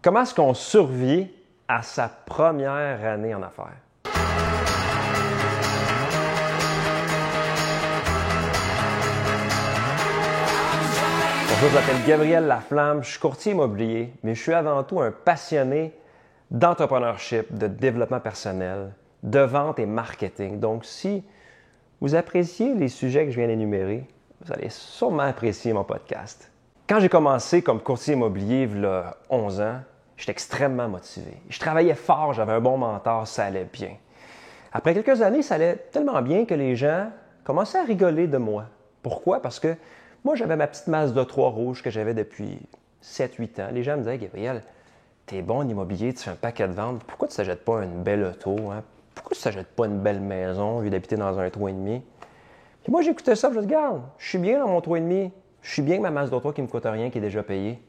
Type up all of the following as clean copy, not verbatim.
Comment est-ce qu'on survit à sa première année en affaires? Bonjour, je m'appelle Gabriel Laflamme, je suis courtier immobilier, mais je suis avant tout un passionné d'entrepreneurship, de développement personnel, de vente et marketing. Donc, si vous appréciez les sujets que je viens d'énumérer, vous allez sûrement apprécier mon podcast. Quand j'ai commencé comme courtier immobilier, il y a 11 ans, j'étais extrêmement motivé. Je travaillais fort, j'avais un bon mentor, ça allait bien. Après quelques années, ça allait tellement bien que les gens commençaient à rigoler de moi. Pourquoi? Parce que moi, j'avais ma petite Mazda 3 rouge que j'avais depuis 7-8 ans. Les gens me disaient « Gabriel, t'es bon en immobilier, tu fais un paquet de ventes. Pourquoi tu ne t'achètes pas une belle auto? Hein? Pourquoi tu ne t'achètes pas une belle maison au lieu d'habiter dans un 3,5? » Puis moi, j'écoutais ça, je me disais « Regarde, je suis bien dans mon 3,5. Je suis bien avec ma Mazda 3 qui ne me coûte rien, qui est déjà payée. »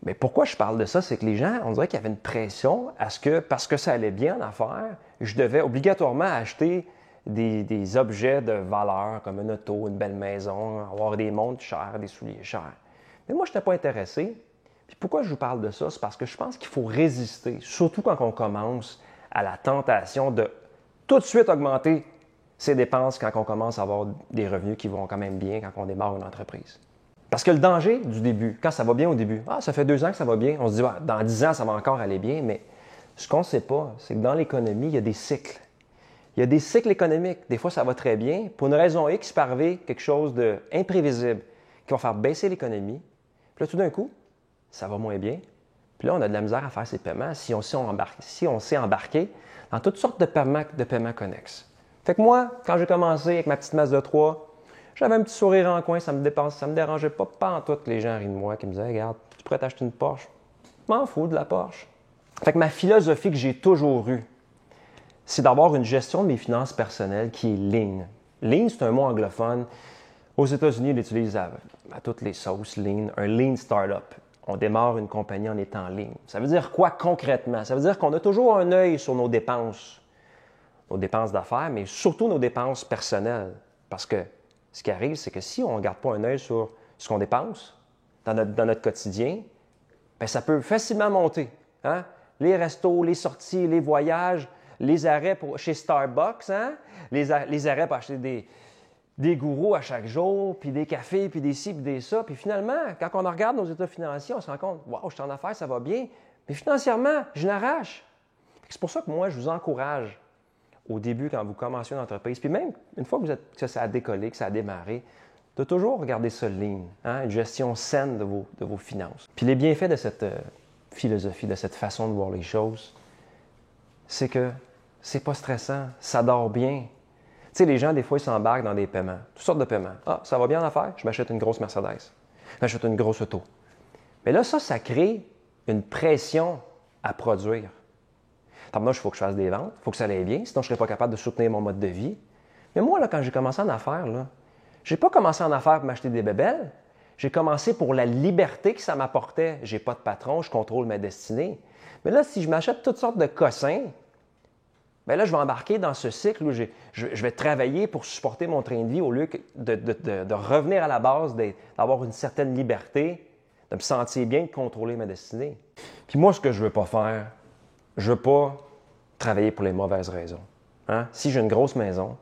Mais pourquoi je parle de ça? C'est que les gens, on dirait qu'il y avait une pression à ce que, parce que ça allait bien en affaires, je devais obligatoirement acheter des objets de valeur, comme une auto, une belle maison, avoir des montres chères, des souliers chers. Mais moi, je n'étais pas intéressé. Puis pourquoi je vous parle de ça? C'est parce que je pense qu'il faut résister, surtout quand on commence à la tentation de tout de suite augmenter ses dépenses quand on commence à avoir des revenus qui vont quand même bien quand on démarre une entreprise. Parce que le danger du début, quand ça va bien au début, ça fait 2 ans que ça va bien, on se dit dans 10 ans, ça va encore aller bien, mais ce qu'on ne sait pas, c'est que dans l'économie, il y a des cycles. Il y a des cycles économiques. Des fois, ça va très bien. Pour une raison X, il peut arriver quelque chose d'imprévisible qui va faire baisser l'économie. Puis là, tout d'un coup, ça va moins bien. Puis là, on a de la misère à faire ses paiements si on s'est embarqué dans toutes sortes de paiements connexes. Fait que moi, quand j'ai commencé avec ma petite Mazda 3, j'avais un petit sourire en coin, ça me dérangeait pas en tout que les gens rient de moi, qui me disaient « Regarde, tu pourrais t'acheter une Porsche. » Je m'en fous de la Porsche. Fait que ma philosophie que j'ai toujours eue, c'est d'avoir une gestion de mes finances personnelles qui est lean. Lean, c'est un mot anglophone. Aux États-Unis, ils l'utilisent à toutes les sauces, lean, un lean startup. On démarre une compagnie en étant lean. Ça veut dire quoi concrètement? Ça veut dire qu'on a toujours un œil sur nos dépenses d'affaires, mais surtout nos dépenses personnelles. Parce que ce qui arrive, c'est que si on ne garde pas un œil sur ce qu'on dépense dans notre quotidien, bien, ça peut facilement monter. Hein? Les restos, les sorties, les voyages, les arrêts chez Starbucks, hein? les arrêts pour acheter des gourous à chaque jour, puis des cafés, puis des ci, puis des ça. Puis finalement, quand on regarde nos états financiers, on se rend compte « Wow, je suis en affaires, ça va bien. » Mais financièrement, je l'arrache. C'est pour ça que moi, je vous encourage au début, quand vous commencez une entreprise, puis même une fois que ça a décollé, que ça a démarré, de toujours regarder ça lean, hein? Une gestion saine de vos finances. Puis les bienfaits de cette philosophie, de cette façon de voir les choses, c'est que c'est pas stressant, ça dort bien. Tu sais, les gens, des fois, ils s'embarquent dans des paiements, toutes sortes de paiements. Ah, ça va bien en affaires? Je m'achète une grosse Mercedes. Je m'achète une grosse auto. Mais là, ça crée une pression à produire. Moi, il faut que je fasse des ventes, il faut que ça aille bien, sinon je ne serais pas capable de soutenir mon mode de vie. Mais moi, là, quand j'ai commencé en affaires, je n'ai pas commencé en affaires pour m'acheter des bébelles. J'ai commencé pour la liberté que ça m'apportait. Je n'ai pas de patron, je contrôle ma destinée. Mais là, si je m'achète toutes sortes de cossins, bien là, je vais embarquer dans ce cycle où je vais travailler pour supporter mon train de vie au lieu de revenir à la base, d'avoir une certaine liberté, de me sentir bien, de contrôler ma destinée. Puis moi, ce que je ne veux pas faire, je ne veux pas travailler pour les mauvaises raisons. Hein? Si j'ai une grosse maison,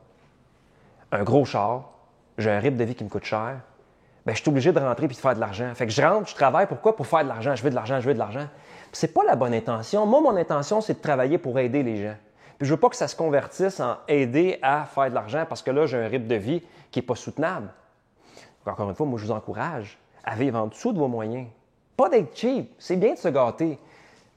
un gros char, j'ai un rythme de vie qui me coûte cher, bien, je suis obligé de rentrer et de faire de l'argent. Fait que je rentre, je travaille, pourquoi? Pour faire de l'argent. Je veux de l'argent, je veux de l'argent. Ce n'est pas la bonne intention. Moi, mon intention, c'est de travailler pour aider les gens. Puis je ne veux pas que ça se convertisse en aider à faire de l'argent parce que là, j'ai un rythme de vie qui n'est pas soutenable. Donc, encore une fois, moi, je vous encourage à vivre en dessous de vos moyens. Pas d'être cheap. C'est bien de se gâter.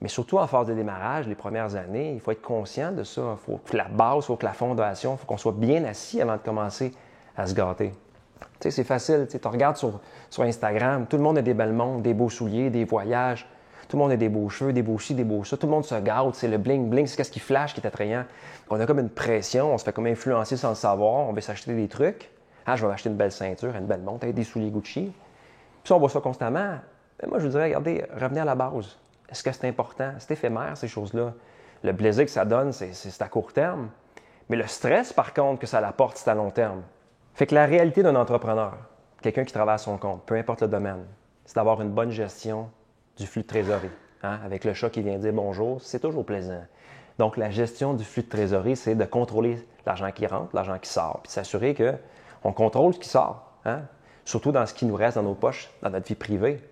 Mais surtout en phase de démarrage, les premières années, il faut être conscient de ça. Il faut que la base, il faut que la fondation, il faut qu'on soit bien assis avant de commencer à se gâter. Tu sais, c'est facile. Tu regardes sur Instagram, tout le monde a des belles montres, des beaux souliers, des voyages. Tout le monde a des beaux cheveux, des beaux ci, des beaux ça. Tout le monde se gâte. C'est le bling-bling, c'est ce qui flash qui est attrayant. On a comme une pression, on se fait comme influencer sans le savoir. On veut s'acheter des trucs. Ah, je vais m'acheter une belle ceinture, une belle montre, des souliers Gucci. Puis on voit ça constamment. Mais moi, je vous dirais, regardez, revenez à la base. Est-ce que c'est important? C'est éphémère, ces choses-là. Le plaisir que ça donne, c'est à court terme. Mais le stress, par contre, que ça apporte, c'est à long terme. Fait que la réalité d'un entrepreneur, quelqu'un qui travaille à son compte, peu importe le domaine, c'est d'avoir une bonne gestion du flux de trésorerie. hein, avec le chat qui vient dire bonjour, c'est toujours plaisant. Donc, la gestion du flux de trésorerie, c'est de contrôler l'argent qui rentre, l'argent qui sort, puis de s'assurer qu'on contrôle ce qui sort, hein, surtout dans ce qui nous reste dans nos poches, dans notre vie privée.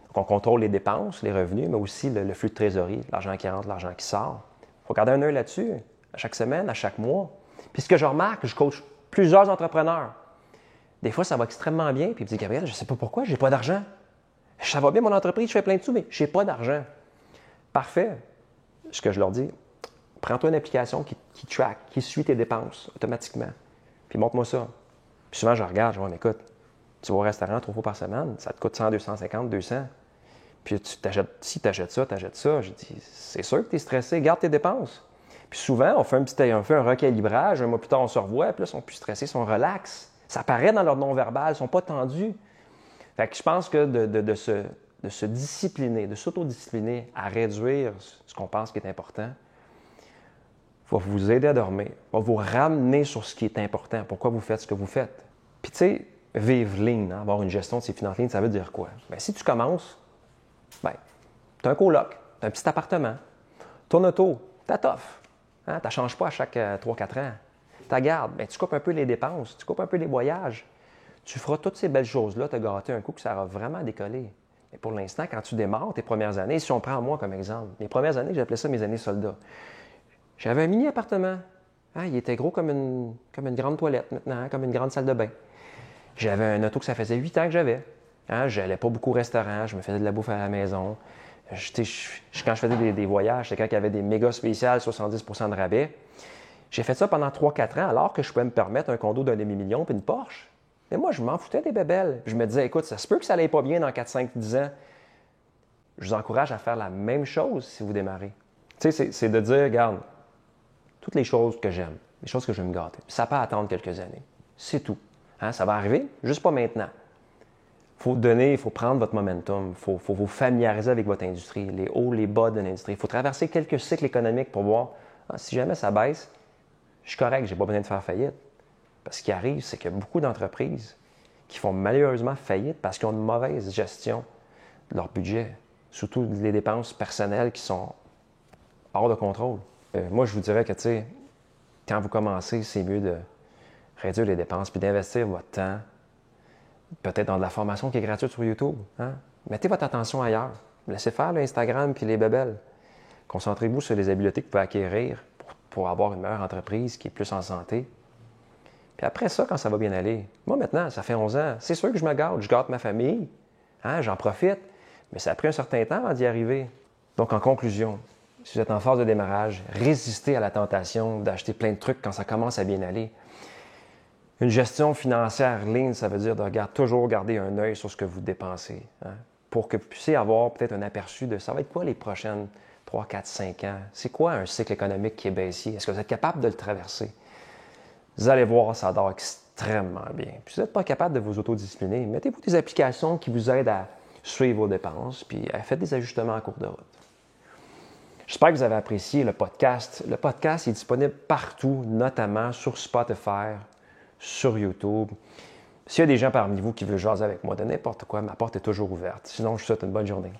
Donc, on contrôle les dépenses, les revenus, mais aussi le flux de trésorerie, l'argent qui rentre, l'argent qui sort. Il faut garder un œil là-dessus, à chaque semaine, à chaque mois. Puis ce que je remarque, je coach plusieurs entrepreneurs. Des fois, ça va extrêmement bien, puis ils me disent « Gabriel, je ne sais pas pourquoi, je n'ai pas d'argent. Ça va bien, mon entreprise, je fais plein de sous, mais je n'ai pas d'argent. » Parfait. Ce que je leur dis, prends-toi une application qui track, qui suit tes dépenses automatiquement. Puis montre-moi ça. Puis souvent, je regarde, je dis, écoute, tu vas au restaurant 3 fois par semaine, ça te coûte 100, 250, 200. Puis si tu achètes ça, tu achètes ça. Je dis, c'est sûr que tu es stressé, garde tes dépenses. Puis souvent, on fait un recalibrage, un mois plus tard, on se revoit, puis là, ils sont plus stressés, ils sont relax. Ça paraît dans leur non-verbal, ils ne sont pas tendus. Fait que je pense que de se discipliner, de s'autodiscipliner à réduire ce qu'on pense qui est important, va vous aider à dormir, va vous ramener sur ce qui est important, pourquoi vous faites ce que vous faites. Puis tu sais, vivre lean, hein, avoir une gestion de ses finances lean, ça veut dire quoi? Bien, si tu commences, tu as un coloc, tu as un petit appartement, ton auto, tu t'offres. Hein, tu ne changes pas à chaque 3-4 ans. Tu gardes, bien, tu coupes un peu les dépenses, tu coupes un peu les voyages. Tu feras toutes ces belles choses-là, te gâter un coup que ça va vraiment décoller. Mais pour l'instant, quand tu démarres tes premières années, si on prend moi comme exemple, mes premières années, j'appelais ça mes années soldats. J'avais un mini-appartement. Hein, il était gros comme une grande toilette maintenant, hein, comme une grande salle de bain. J'avais un auto que ça faisait 8 ans que j'avais. Hein, je n'allais pas beaucoup au restaurant, je me faisais de la bouffe à la maison. Quand je faisais des voyages, c'était quand il y avait des méga spéciales, 70% de rabais. J'ai fait ça pendant 3-4 ans, alors que je pouvais me permettre un condo d'1,5 million puis une Porsche. Mais moi, je m'en foutais des bébelles. Je me disais, écoute, ça se peut que ça n'aille pas bien dans 4, 5, 10 ans. Je vous encourage à faire la même chose si vous démarrez. Tu sais, c'est de dire, regarde, toutes les choses que j'aime, les choses que je vais me gâter. Ça peut attendre quelques années. C'est tout. Hein? Ça va arriver, juste pas maintenant. Il faut prendre votre momentum. Il faut vous familiariser avec votre industrie, les hauts, les bas de l'industrie. Il faut traverser quelques cycles économiques pour voir, si jamais ça baisse, je suis correct, je n'ai pas besoin de faire faillite. Parce ce qui arrive, c'est qu'il y a beaucoup d'entreprises qui font malheureusement faillite parce qu'ils ont une mauvaise gestion de leur budget, surtout les dépenses personnelles qui sont hors de contrôle. Moi, je vous dirais que, tu sais, quand vous commencez, c'est mieux de réduire les dépenses puis d'investir votre temps, peut-être dans de la formation qui est gratuite sur YouTube. Hein? Mettez votre attention ailleurs. Laissez faire l'Instagram puis les bébelles. Concentrez-vous sur les habiletés que vous pouvez acquérir pour avoir une meilleure entreprise qui est plus en santé. Puis après ça, quand ça va bien aller, moi maintenant, ça fait 11 ans, c'est sûr que je me gâte. Je gâte ma famille, hein, j'en profite, mais ça a pris un certain temps avant d'y arriver. Donc en conclusion, si vous êtes en phase de démarrage, résistez à la tentation d'acheter plein de trucs quand ça commence à bien aller. Une gestion financière lean, ça veut dire de toujours garder un œil sur ce que vous dépensez, hein, pour que vous puissiez avoir peut-être un aperçu de ça va être quoi les prochaines 3, 4, 5 ans. C'est quoi un cycle économique qui est baissier? Est-ce que vous êtes capable de le traverser? Vous allez voir, ça dort extrêmement bien. Puis si vous n'êtes pas capable de vous autodiscipliner, mettez-vous des applications qui vous aident à suivre vos dépenses, puis faites des ajustements en cours de route. J'espère que vous avez apprécié le podcast. Le podcast est disponible partout, notamment sur Spotify, sur YouTube. S'il y a des gens parmi vous qui veulent jaser avec moi de n'importe quoi, ma porte est toujours ouverte. Sinon, je vous souhaite une bonne journée.